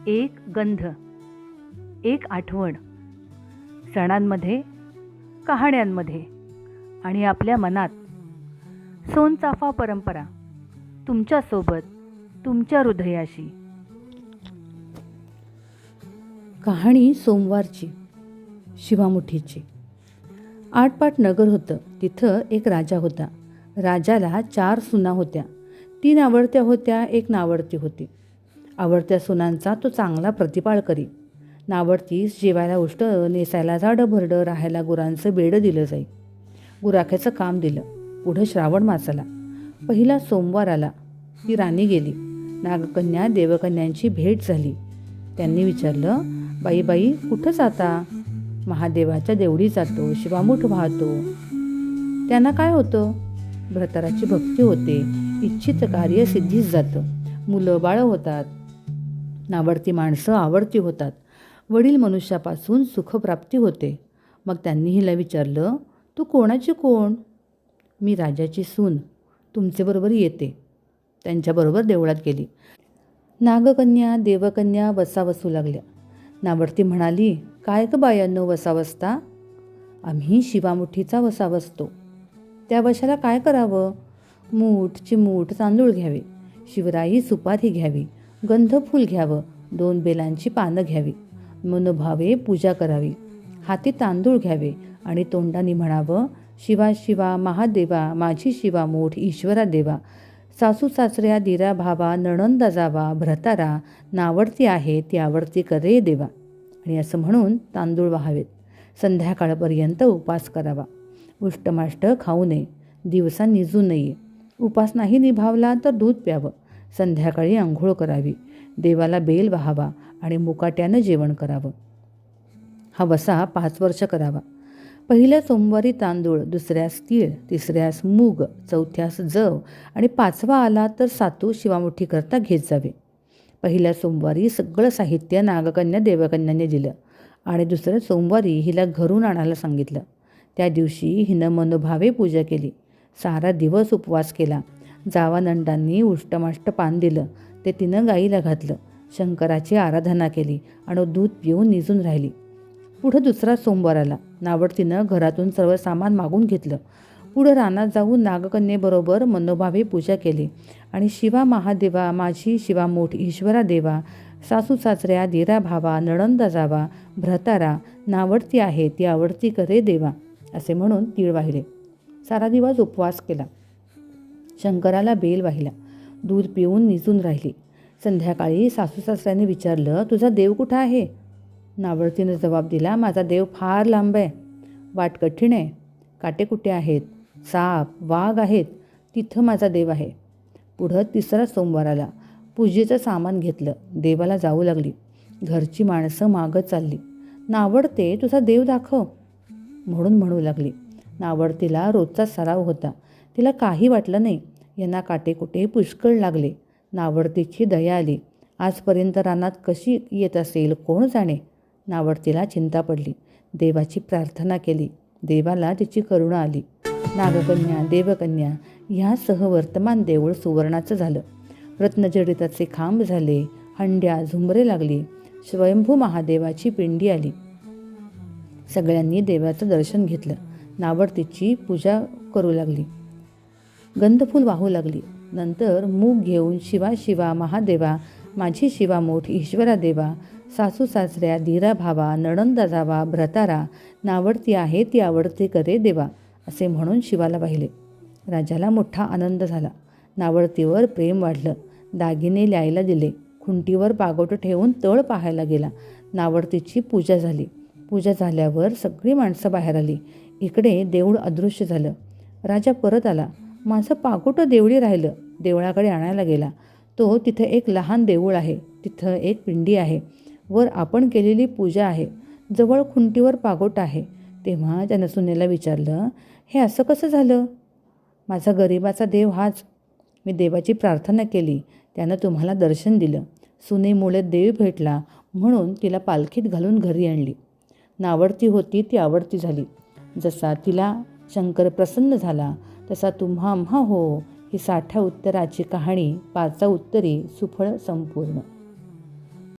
एक गंध, एक आठवण, सणांमध्ये, कहाण्यांमध्ये आणि आपल्या मनात. सोनचाफा परंपरा तुमच्यासोबत, तुमच्या हृदयाशी. कहाणी सोमवारची. शिवामुठीची. आटपाट नगर होतं. तिथं एक राजा होता. राजाला 4 सुना होत्या. 3 आवडत्या होत्या, 1 नावडती होती. आवडत्या सुनांचा तो चांगला प्रतिपाळ करी. नावडतीस जेवायला उष्ट, नेसायला झाडं भरडं, राहायला गुरांचं बेडं दिलं जाई. गुराख्याचं काम दिलं. पुढं श्रावण मास आला. पहिला सोमवार आला. ती राणी गेली. नागकन्या देवकन्यांची भेट झाली. त्यांनी विचारलं, बाई बाई कुठं जाता? महादेवाच्या देवळी जातो, शिवामूठ वाहतो. त्यांना काय होतं? भ्रतराची भक्ती होते, इच्छित कार्य सिद्धीस जातं, मुलं बाळं होतात, नावडती माणसं आवडती होतात, वडील मनुष्यापासून सुखप्राप्ती होते. मग त्यांनी हिला विचारलं, तू कोणाची कोण? मी राजाची सून, तुमच्याबरोबर येते. त्यांच्याबरोबर देवळात गेली. नागकन्या देवकन्या वसावसू लागल्या. नावडती म्हणाली, काय ग बायांनो वसावसता? आम्ही शिवामुठीचा वसा वसतो. त्या वशाला काय करावं? मूठ चिमूठ तांदूळ घ्यावे, शिवराई सुपारी घ्यावी, गंधफूल घ्यावं, 2 बेलांची पानं घ्यावी, मनोभावे पूजा करावी, हाती तांदूळ घ्यावे आणि तोंडाने म्हणावं, शिवा शिवा महादेवा, माझी शिवामूठ ईश्वरा देवा, सासू सासऱ्या दिरा भावा, नणंदा जावा, भ्रतारा, नावडती आहे ती आवडती करे देवा. आणि असं म्हणून तांदूळ वाहावेत. संध्याकाळपर्यंत उपास करावा. उष्टमाष्ट खाऊ नये, दिवसा निजू नये. उपास नाही निभावला तर दूध प्यावं. संध्याकाळी आंघोळ करावी, देवाला बेल वाहावा आणि मुकाट्यानं जेवण करावं. हा वसा 5 वर्ष करावा. पहिल्या सोमवारी तांदूळ, दुसऱ्यास तीळ, तिसऱ्यास मूग, चौथ्यास जव आणि 5वा आला तर सातू शिवामुठीकरता घेत जावे. पहिल्या सोमवारी सगळं साहित्य नागकन्या देवकन्यांनी दिलं आणि दुसऱ्या सोमवारी हिला घरून आणायला सांगितलं. त्या दिवशी हिनं मनोभावे पूजा केली. सारा दिवस उपवास केला. जावानंदांनी उष्टमाष्ट पान दिलं, ते तिनं गाईला घातलं. शंकराची आराधना केली आणि दूध पिऊन निजून राहिली. पुढं दुसरा सोमवार आला. नावडतीनं घरातून सर्व सामान मागून घेतलं. पुढं रानात जाऊन नागकन्येबरोबर मनोभावे पूजा केली आणि शिवा महादेवा, माझी शिवामूठ ईश्वरा देवा, सासू सासऱ्या दिरा भावा, नणंदा जावा, भ्रतारा, नावडती आहे ती आवडती करे देवा, असे म्हणून तीळ वाहिले. सारा दिवस उपवास केला. शंकराला बेल वाहिला. दूध पिऊन निजून राहिली. संध्याकाळी सासू सासऱ्याने विचारलं, तुझा देव कुठं आहे? नावडतीनं जबाब दिला, माझा देव फार लांब आहे, वाट कठीण आहे, काटेकुटे आहेत, साप वाघ आहेत, तिथं माझा देव आहे. पुढं तिसरा सोमवार आला. पूजेचं सामान घेतलं. देवाला जाऊ लागली. घरची माणसं मागत चालली. नावडते तुझा देव दाखव म्हणून म्हणू लागली. नावडतीला रोजचा सराव होता. तिला काही वाटलं नाही. यांना काटेकुटे पुष्कळ लागले. नावडतीची दया आली. आजपर्यंत रानात कशी येत असेल कोण जाणे. नावडतीला चिंता पडली. देवाची प्रार्थना केली. देवाला तिची करुणा आली. नागकन्या देवकन्या ह्यासह वर्तमान देऊळ सुवर्णाचं झालं. रत्नजडिताचे खांब झाले. हंड्या झुंबरे लागली. स्वयंभू महादेवाची पिंडी आली. सगळ्यांनी देवाचं दर्शन घेतलं. नावडतीची पूजा करू लागली. गंधफूल वाहू लागली. नंतर मूग घेऊन शिवा शिवा महादेवा, माझी शिवामूठ ईश्वरा देवा, सासू सासऱ्या दिरा भावा, नणंदा जावा, भ्रतारा, नावडती आहे ती आवडती करे देवा, असे म्हणून शिवाला वाहिले. राजाला मोठा आनंद झाला. नावडतीवर प्रेम वाढलं. दागिने ल्यायला दिले. खुंटीवर पागोटं ठेवून तळ पाहायला गेला. नावडतीची पूजा झाली. पूजा झाल्यावर सगळी माणसं बाहेर आली. इकडे देऊळ अदृश्य झालं. राजा परत आला. माझं पागोटं देवळी राहिलं. देवळाकडे आणायला गेला. तो तिथं एक लहान देऊळ आहे. तिथं एक पिंडी आहे. वर आपण केलेली पूजा आहे. जवळ खुंटीवर पागोट आहे. तेव्हा त्यानं सुनेला विचारलं, हे असं कसं झालं? माझा गरिबाचा देव हाच. मी देवाची प्रार्थना केली, त्यानं तुम्हाला दर्शन दिलं. सुनेमुळे देव भेटला म्हणून तिला पालखीत घालून घरी आणली. नावडती होती ती आवडती झाली. जसा तिला शंकर प्रसन्न झाला तसा तुम्हा आम्हा हो. ही 60 उत्तराची कहाणी 5 उत्तरी सुफळ संपूर्ण.